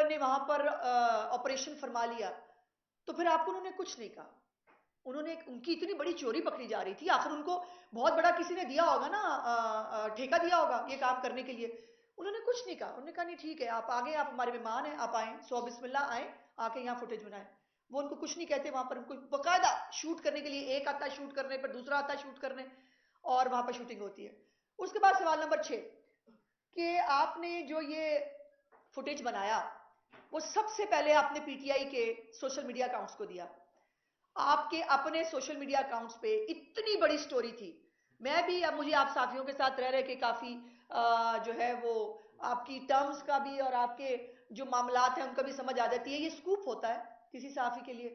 ने वहां पर ऑपरेशन फरमा लिया, तो फिर आपको उन्होंने कुछ नहीं कहा। उन्होंने उनकी इतनी बड़ी चोरी पकड़ी जा रही थी, आखिर उनको बहुत बड़ा किसी ने दिया होगा ना, ठेका दिया होगा ये काम करने के लिए। उन्होंने कुछ नहीं कहा, उन्होंने कहा नहीं ठीक है आप आगे, आप हमारे मेहमान हैं, आप आए, सो बिस्मिल्लाह आए, आके यहाँ फुटेज बनाए। वो उनको कुछ नहीं कहते, वहां पर उनको बाकायदा शूट करने के लिए एक आता है शूट करने पर, दूसरा आता है शूट करने, और वहां पर शूटिंग होती है। उसके बाद सवाल नंबर 6 कि आपने जो ये फुटेज बनाया वो सबसे पहले आपने पीटीआई के सोशल मीडिया अकाउंट्स को दिया। आपके अपने सोशल मीडिया अकाउंट्स पे इतनी बड़ी स्टोरी थी। मैं भी, अब मुझे आप साथियों के साथ रह रहे के काफी जो है वो आपकी टर्म्स का भी और आपके जो मामलात हैं उनका भी समझ आ जाती है। ये स्कूप होता है किसी साफी के लिए।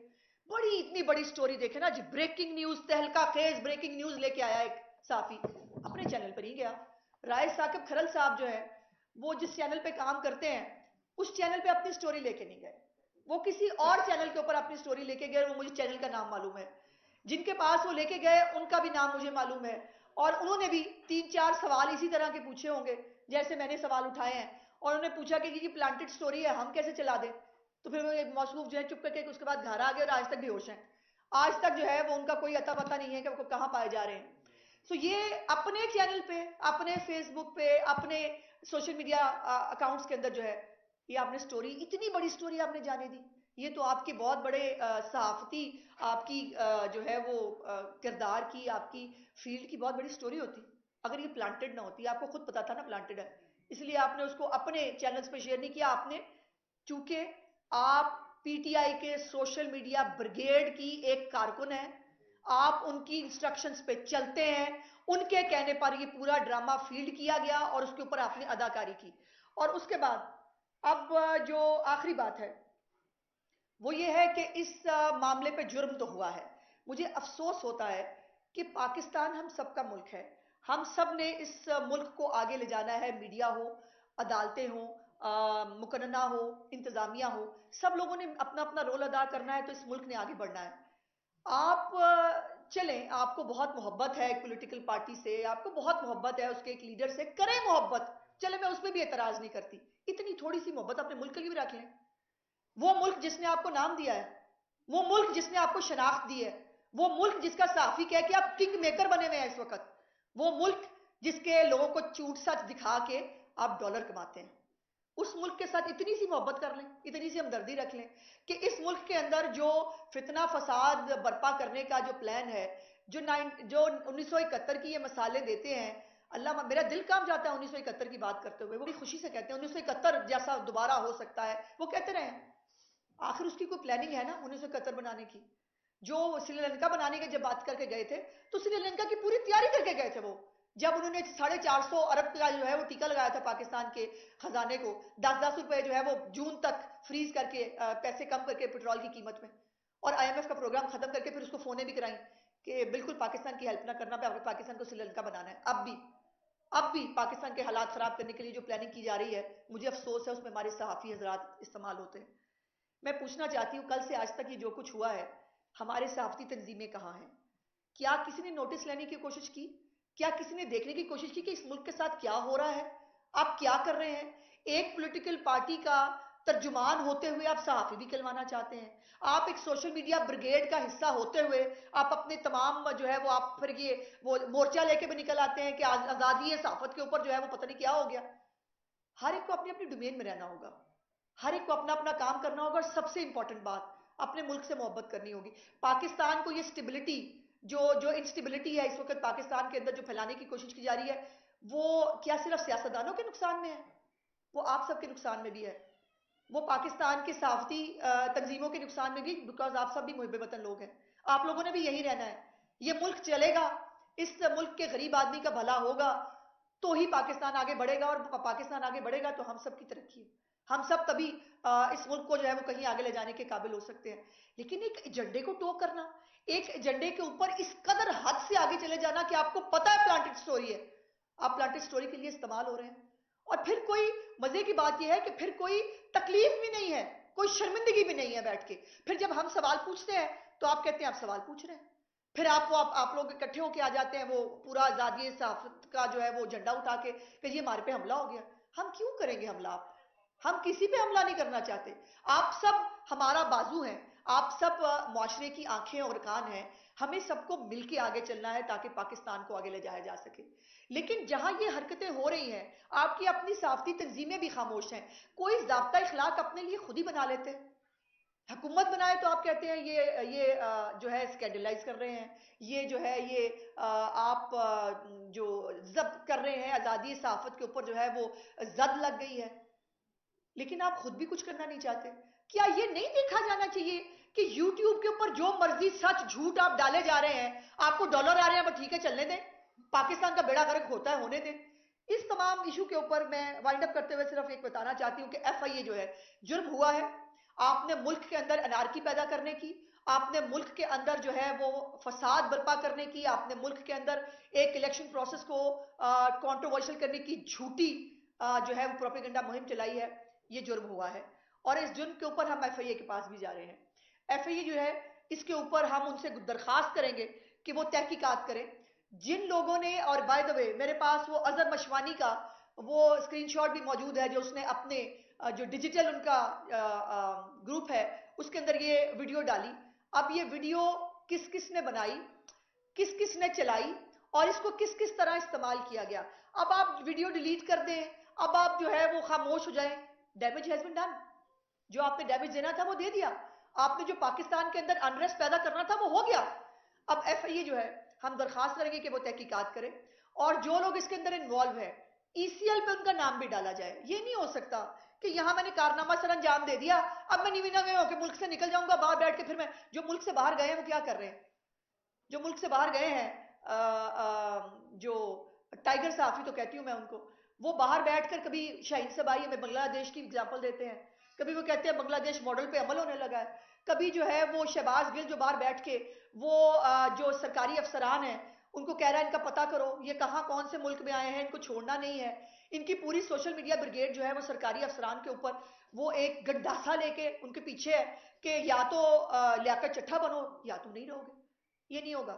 बड़ी इतनी बड़ी स्टोरी देखे ना जी, ब्रेकिंग न्यूज, तहलका खेज ब्रेकिंग न्यूज लेके आया एक साफी, अपने चैनल पर ही गया। राय साकिब खरल साहब जो है वो जिस चैनल पे काम करते हैं उस चैनल पे अपनी स्टोरी लेके नहीं गए, वो किसी और चैनल के ऊपर अपनी स्टोरी लेके गए। वो मुझे चैनल का नाम मालूम है, जिनके पास वो लेके गए उनका भी नाम मुझे मालूम है, और उन्होंने भी 3-4 सवाल इसी तरह के पूछे होंगे जैसे मैंने सवाल उठाए हैं। और उन्होंने पूछा कि ये प्लांटेड स्टोरी है, हम कैसे चला दें। तो फिर वो मौसूफ जो है चुप करके उसके बाद घर आ गए और आज तक बेहोश हैं। आज तक जो है वो उनका कोई अता पता नहीं है कि वो कहाँ पाए जा रहे हैं। सो ये अपने चैनल पे, अपने फेसबुक पे, अपने सोशल मीडिया अकाउंट्स के अंदर जो है ये आपने स्टोरी, इतनी बड़ी स्टोरी आपने जाने दी। ये तो आपके बहुत बड़े सहाफती, आपकी जो है वो किरदार की, आपकी फील्ड की बहुत बड़ी स्टोरी होती अगर ये प्लांटेड ना होती। आपको खुद पता था ना प्लांटेड है, इसलिए आपने उसको अपने चैनल्स पे शेयर नहीं किया। आपने, चूंकि आप पीटीआई के सोशल मीडिया ब्रिगेड की एक कारकुन है, आप उनकी इंस्ट्रक्शंस पे चलते हैं, उनके कहने पर ये पूरा ड्रामा फील्ड किया गया और उसके ऊपर आपने अदाकारी की। और उसके बाद अब जो आखिरी बात है वो ये है कि इस मामले पे जुर्म तो हुआ है। मुझे अफसोस होता है कि पाकिस्तान हम सबका मुल्क है, हम सब ने इस मुल्क को आगे ले जाना है। मीडिया हो, अदालतें हो, मुकन्ना हो, इंतजामिया हो, सब लोगों ने अपना अपना रोल अदा करना है, तो इस मुल्क ने आगे बढ़ना है। आप चलें, आपको बहुत मोहब्बत है एक पॉलिटिकल पार्टी से, आपको बहुत मोहब्बत है उसके एक लीडर से, करें मोहब्बत, चले, मैं उसमें भी एतराज नहीं करती। इतनी थोड़ी सी मोहब्बत अपने मुल्क के लिए भी रख लें। वो मुल्क जिसने आपको नाम दिया है, वो मुल्क जिसने आपको शनाख्त दी है, वो मुल्क जिसका साफी कह कि आप किंग मेकर बने हुए हैं इस वक्त, वो मुल्क जिसके लोगों को चूट सच दिखा के आप डॉलर कमाते हैं, उस मुल्क के साथ इतनी सी मोहब्बत कर लें, इतनी सी हमदर्दी रख लें कि इस मुल्क के अंदर जो फितना फसाद बर्पा करने का जो प्लान है, जो 1971 की ये मिसालें देते हैं, अल्लाह, मेरा दिल काम जाता है 1971 की बात करते हुए। वो भी खुशी से कहते हैं 1971 जैसा दोबारा हो सकता है, वो कहते रहे। आखिर उसकी कोई प्लानिंग है ना 1971 बनाने की। जो श्रीलंका बनाने की जब बात करके गए थे तो श्रीलंका की पूरी तैयारी करके गए थे वो। जब उन्होंने 450 अरब का जो है वो टीका लगाया था पाकिस्तान के खजाने को, 10-10 रुपए जो है वो जून तक फ्रीज करके, पैसे कम करके पेट्रोल की कीमत में, और आईएमएफ का प्रोग्राम खत्म करके फिर उसको फोने भी कराई कि बिल्कुल पाकिस्तान की हेल्प ना करना, पाकिस्तान को श्रीलंका बनाना है। अब भी पाकिस्तान के हालात खराब करने के लिए जो प्लानिंग की जा रही है, मुझे अफसोस है उसमें हमारे सहाफी हजरात इस्तेमाल होते हैं। मैं पूछना चाहती हूँ, कल से आज तक ये जो कुछ हुआ है, हमारे सहाफती तंजीमें कहाँ हैं? क्या किसी ने नोटिस लेने की कोशिश की? क्या किसी ने देखने की कोशिश की कि इस मुल्क के साथ क्या हो रहा है? आप क्या कर रहे हैं? एक पॉलिटिकल पार्टी का तर्जुमान होते हुए आप सहाफी भी कहलवाना चाहते हैं। आप एक सोशल मीडिया ब्रिगेड का हिस्सा होते हुए आप अपने तमाम जो है वो आप फिर ये वो मोर्चा लेके भी निकल आते हैं कि आजादी सहाफत के ऊपर जो है वो पता नहीं क्या हो गया। हर एक को अपनी अपनी डोमेन में रहना होगा, हर एक को अपना अपना काम करना होगा, और सबसे इंपॉर्टेंट बात, अपने मुल्क से मोहब्बत करनी होगी। पाकिस्तान को ये स्टेबिलिटी, जो जो इंस्टेबिलिटी है इस वक्त पाकिस्तान के अंदर जो फैलाने की कोशिश की जा रही है, वो क्या सिर्फ सियासतदानों के नुकसान में है? वो आप सबके नुकसान में भी है। वो पाकिस्तान के साफती तंजीमों के नुकसान में भी, बिकॉज आप सब भी मुहिब वतन लोग हैं, आप लोगों ने भी यही रहना है। ये मुल्क चलेगा, इस मुल्क के गरीब आदमी का भला होगा तो ही पाकिस्तान आगे बढ़ेगा, और पाकिस्तान आगे बढ़ेगा तो हम सब की तरक्की है। हम सब तभी इस मुल्क को जो है वो कहीं आगे ले जाने के काबिल हो सकते हैं। लेकिन एक एजेंडे को टो करना, एक एजेंडे के ऊपर इस कदर हद से आगे चले जाना कि आपको पता है प्लांटेड स्टोरी है, आप प्लांटेड स्टोरी के लिए इस्तेमाल हो रहे हैं, और फिर कोई मजे की बात यह है कि फिर कोई तकलीफ भी नहीं है, कोई शर्मिंदगी भी नहीं है बैठ के। फिर जब हम सवाल पूछते हैं तो आप कहते हैं आप सवाल पूछ रहे हैं, फिर आप लोग इकट्ठे होके आ जाते हैं, वो पूरा आजादी सहाफत का जो है वो झंडा उठा के कि ये हमारे पे हमला हो गया। हम क्यों करेंगे हमला? हम किसी पे हमला नहीं करना चाहते। आप सब हमारा बाजू हैं, आप सब मुआशरे की आंखें और कान हैं। हमें सबको मिलके आगे चलना है ताकि पाकिस्तान को आगे ले जाया जा सके। लेकिन जहां ये हरकतें हो रही हैं, आपकी अपनी साफती तंजीमें भी खामोश हैं। कोई ज़ाब्ता इखलाक अपने लिए खुद ही बना लेते हैं। हुकूमत बनाए तो आप कहते हैं ये जो है स्कैंडलाइज कर रहे हैं, ये जो है ये आप जो जब्त कर रहे हैं आज़ादी सहाफत के ऊपर जो है वो जद लग गई है। लेकिन आप खुद भी कुछ करना नहीं चाहते। क्या ये नहीं देखा जाना चाहिए कि YouTube के ऊपर जो मर्जी सच झूठ आप डाले जा रहे हैं, आपको डॉलर आ रहे हैं, ठीक है चलने दें, पाकिस्तान का बेड़ा गर्क होता है होने दें। इस तमाम इशू के ऊपर मैं वाइंड अप करते हुए सिर्फ एक बताना चाहती हूँ कि FIA जो है जुर्म हुआ है। आपने मुल्क के अंदर अनारकी पैदा करने की, आपने मुल्क के अंदर जो है वो फसाद बर्पा करने की, आपने मुल्क के अंदर एक इलेक्शन प्रोसेस को कंट्रोवर्शियल करने की झूठी जो है वो प्रोपेगेंडा मुहिम चलाई है। ये जुर्म हुआ है और इस जुर्म के ऊपर हम FIA के पास भी जा रहे हैं। FIA जो है इसके ऊपर हम उनसे दरखास्त करेंगे कि वो तहकीकात करें। जिन लोगों ने, और बाय द वे मेरे पास वो अजहर मशवानी का वो स्क्रीनशॉट भी मौजूद है जो उसने अपने जो डिजिटल उनका ग्रुप है उसके अंदर ये वीडियो डाली। अब ये वीडियो किस किस ने बनाई, किस किस ने चलाई और इसको किस किस तरह इस्तेमाल किया गया। अब आप वीडियो डिलीट कर दें, अब आप जो है वो खामोश हो जाएं। Damage has been done. जो आपने डैमेज देना था वो दे दिया, आपने जो पाकिस्तान के अंदर अनरेस्ट पैदा करना था वो हो गया। अब FIA जो है हम दरखास्त करेंगे कि वो तहकीकात करे और जो लोग इसके अंदर इन्वॉल्व है ECL पे उनका नाम भी डाला जाए। ये नहीं हो सकता कि यहां मैंने कारनामा सर अंजाम दे दिया, अब मैं नीवी नवे होकर मुल्क से निकल जाऊंगा बाहर बैठ के। फिर मैं, जो मुल्क से बाहर गए हैं वो क्या कर रहे हैं? जो मुल्क से बाहर गए हैं जो टाइगर साफी तो कहती हूं मैं उनको, वो बाहर बैठकर कभी शाहीन सबाई हमें बांग्लादेश की एग्जांपल देते हैं, कभी वो कहते हैं बांग्लादेश मॉडल पे अमल होने लगा है, कभी जो है वो शहबाज गिल जो बाहर बैठ के वो जो सरकारी अफसरान हैं उनको कह रहा है इनका पता करो, ये कहाँ कौन से मुल्क में आए हैं, इनको छोड़ना नहीं है। इनकी पूरी सोशल मीडिया ब्रिगेड जो है वो सरकारी अफसरान के ऊपर वो एक गंडासा लेके उनके पीछे है कि या तो लियाकत चट्ठा बनो या तो नहीं रहोगे। ये नहीं होगा,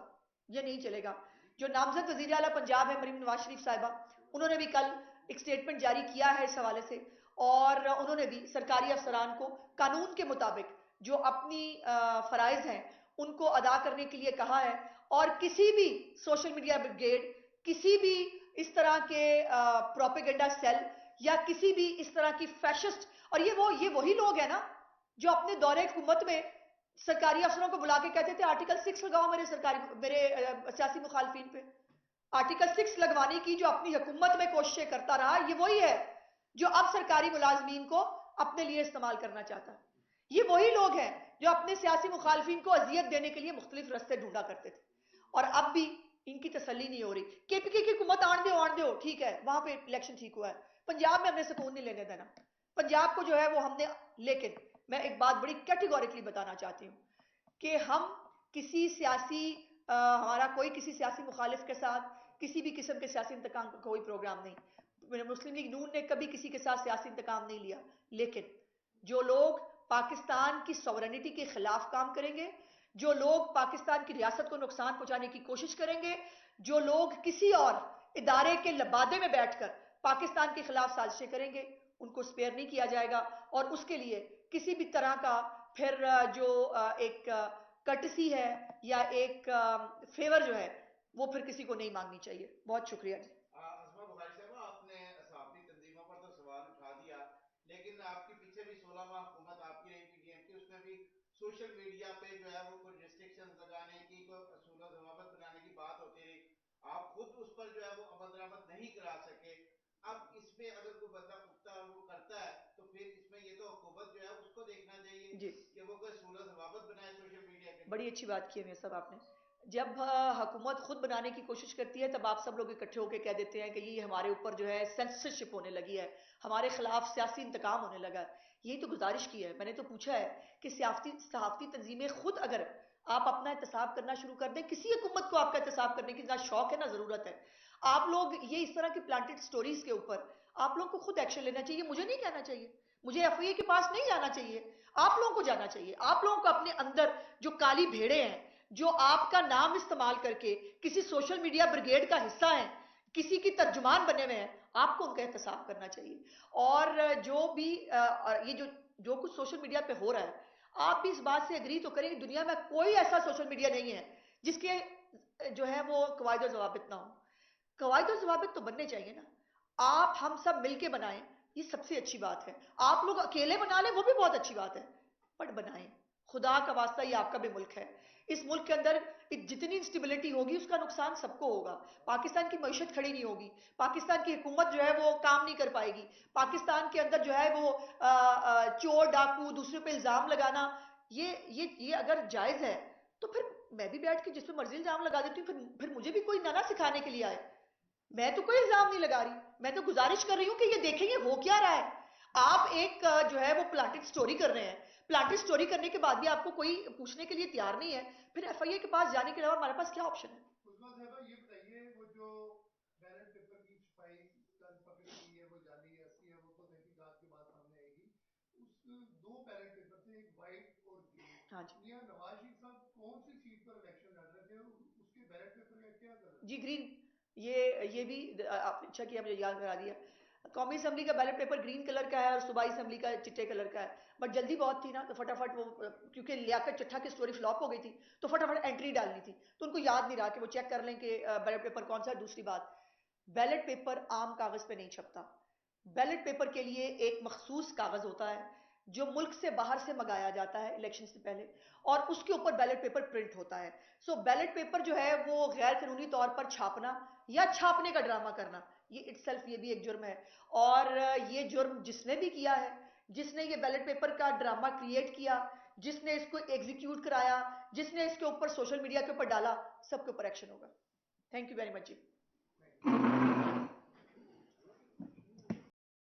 ये नहीं चलेगा। जो नामजद वजीर आला पंजाब है मरीम नवाज शरीफ साहिबा, उन्होंने भी कल एक स्टेटमेंट जारी किया है इस हवाले से और उन्होंने भी सरकारी अफसरान को कानून के मुताबिक जो अपनी फराइज हैं उनको अदा करने के लिए कहा है। और किसी भी सोशल मीडिया ब्रिगेड, किसी भी इस तरह के प्रोपेगेंडा सेल या किसी भी इस तरह की फैशिस्ट, और ये वही लोग हैं ना जो अपने दौरे हुकूमत में सरकारी अफसरों को बुला के कहते थे आर्टिकल 6 लगाओ मेरे सियासी मुखालफिन पे। आर्टिकल 6 लगवाने की जो अपनी हुकूमत में कोशिशें करता रहा, ये वही है जो अब सरकारी मुलाजमीन को अपने लिए इस्तेमाल करना चाहता है। ये वही लोग हैं जो अपने सियासी मुखालफिन को अजियत देने के लिए मुख्तलिफ रास्ते ढूंढा करते थे और अब भी इनकी तसल्ली नहीं हो रही। KPK की हुकूमत आन दो, ठीक है, वहां पे इलेक्शन ठीक हुआ है, पंजाब में हमने सुकून नहीं लेने देना। पंजाब को जो है वो हमने, लेकिन मैं एक बात बड़ी कैटेगोरिकली बताना चाहती हूँ कि हम किसी सियासी हमारा कोई किसी सियासी मुखालिफ के साथ किसी भी किस्म के सियासी इंतकाम का कोई प्रोग्राम नहीं। मुस्लिम लीग नून ने कभी किसी के साथ सियासी इंतकाम नहीं लिया। लेकिन जो लोग पाकिस्तान की सॉवरेनिटी के खिलाफ काम करेंगे, जो लोग पाकिस्तान की रियासत को नुकसान पहुंचाने की कोशिश करेंगे, जो लोग किसी और इदारे के लबादे में बैठकर पाकिस्तान के खिलाफ साजिशें करेंगे, उनको स्पेयर नहीं किया जाएगा। और उसके लिए किसी भी तरह का फिर जो एक कर्टसी है या एक फेवर जो है वो फिर किसी को नहीं मांगनी चाहिए। बहुत शुक्रिया जी। अज़मा बुखारी साहब, आपने सहाफ़ी तंजीमों पर तो सवाल उठा दिया, लेकिन आपके पीछे भी 16 माह हुकूमत आपकी रही PDM की, उसमें भी सोशल मीडिया पे जो है वो कुछ रिस्ट्रिक्शंस लगाने की, कोई असूल ज़वाबित बनाने की बात होती रही। आप खुद उस पर जो है वो अमल दरामद नहीं करा सके। अब इसमें अगर कोई बंदा पुख्ता वो करता है तो फिर इसमें ये तो हुकूमत जो है उसको देखना चाहिए जी, कि वो कोई असूल ज़वाबित बनाए सोशल मीडिया के। बड़ी अच्छी बात की है मेरे साहब आपने। जब हुकूमत खुद बनाने की कोशिश करती है तब आप सब लोग इकट्ठे होकर कह देते हैं कि ये हमारे ऊपर जो है सेंसरशिप होने लगी है, हमारे खिलाफ सियासी इंतकाम होने लगा है। यही तो गुजारिश की है मैंने, तो पूछा है कि सहाफ़ती तंजीमें खुद अगर आप अपना एहतसाब करना शुरू कर दें, किसी हुकूमत को आपका एहतसाब करने की ना शौक है ना जरूरत है। आप लोग ये इस तरह की प्लांटेड स्टोरीज के ऊपर आप लोग को खुद एक्शन लेना चाहिए। मुझे नहीं कहना चाहिए, मुझे FIA के पास नहीं जाना चाहिए, आप लोगों को जाना चाहिए। आप लोगों को अपने अंदर जो काली भेड़े हैं, जो आपका नाम इस्तेमाल करके किसी सोशल मीडिया ब्रिगेड का हिस्सा हैं, किसी की तर्जुमान बने हुए हैं, आपको उनका एहतसाब करना चाहिए। और जो भी ये जो कुछ सोशल मीडिया पे हो रहा है, आप भी इस बात से एग्री तो करें कि दुनिया में कोई ऐसा सोशल मीडिया नहीं है जिसके जो है वो कवायद और ज़वाबित ना हो। कवायद और ज़वाबित तो बनने चाहिए ना, आप हम सब मिलके बनाएं, ये सबसे अच्छी बात है। आप लोग अकेले बना लें वो भी बहुत अच्छी बात है, बट बनाएं। खुदा का वास्ता, ये आपका भी मुल्क है। इस मुल्क के अंदर जितनी इंस्टेबिलिटी होगी उसका नुकसान सबको होगा। पाकिस्तान की मईशत खड़ी नहीं होगी, पाकिस्तान की हुकूमत जो है वो काम नहीं कर पाएगी, पाकिस्तान के अंदर जो है वो चोर डाकू दूसरे पे इल्जाम लगाना, ये अगर जायज है तो फिर मैं भी बैठ के जिस पे मर्जी इल्जाम लगा देती हूँ, फिर मुझे भी कोई ना सिखाने के लिए आए। मैं तो कोई इल्जाम नहीं लगा रही, मैं तो गुजारिश कर रही हूँ कि ये देखें ये हो क्या रहा है। आप एक जो है वो प्लांटेड स्टोरी कर रहे हैं, प्लांटेड स्टोरी करने के बाद भी आपको कोई पूछने के लिए तैयार नहीं है, फिर एफआईए के पास जाने के अलावा हमारे पास क्या ऑप्शन है। उस्मान साहब ये बताइए, वो जो बैलेट पेपर की छपाई कल पकड़ी गई है, वो जाली है, असली है, वो तो तहकीकात के बाद सामने आएगी। उस दो बैलेट पेपर थे, एक वाइट और ग्रीन। हाँ जी, मियां नवाज शरीफ साहब कौन सी सीट पर इलेक्शन लड़ रहे थे और उसके बैलेट पेपर का क्या कलर जी था? ग्रीन। ये भी आपने अच्छा किया, मुझे याद करा दिया। कौमी असम्बली का बैलेट पेपर ग्रीन कलर का है और सूबाई असम्बली का चिट्टे कलर का है, बट जल्दी बहुत थी ना, तो फटाफट वो क्योंकि लियाकत चट्ठा की स्टोरी फ्लॉप हो गई थी, तो फटाफट एंट्री डालनी थी, तो उनको याद नहीं रहा कि वो चेक कर लें कि बैलेट पेपर कौन सा है। दूसरी बात, बैलेट पेपर आम कागज पे नहीं छपता। बैलेट पेपर के लिए एक मखसूस कागज होता है जो मुल्क से बाहर से मंगाया जाता है इलेक्शन से पहले, और उसके ऊपर बैलेट पेपर प्रिंट होता है। सो बैलेट पेपर जो है वो गैर कानूनी तौर पर छापना या छापने का ड्रामा करना, ये इटसेल्फ ये भी एक जुर्म है। और ये जुर्म जिसने भी किया है, जिसने ये बैलेट पेपर का ड्रामा क्रिएट किया, जिसने इसको एग्जीक्यूट कराया, जिसने इसके ऊपर सोशल मीडिया के ऊपर डाला, सबके ऊपर एक्शन होगा। Thank you very much ji.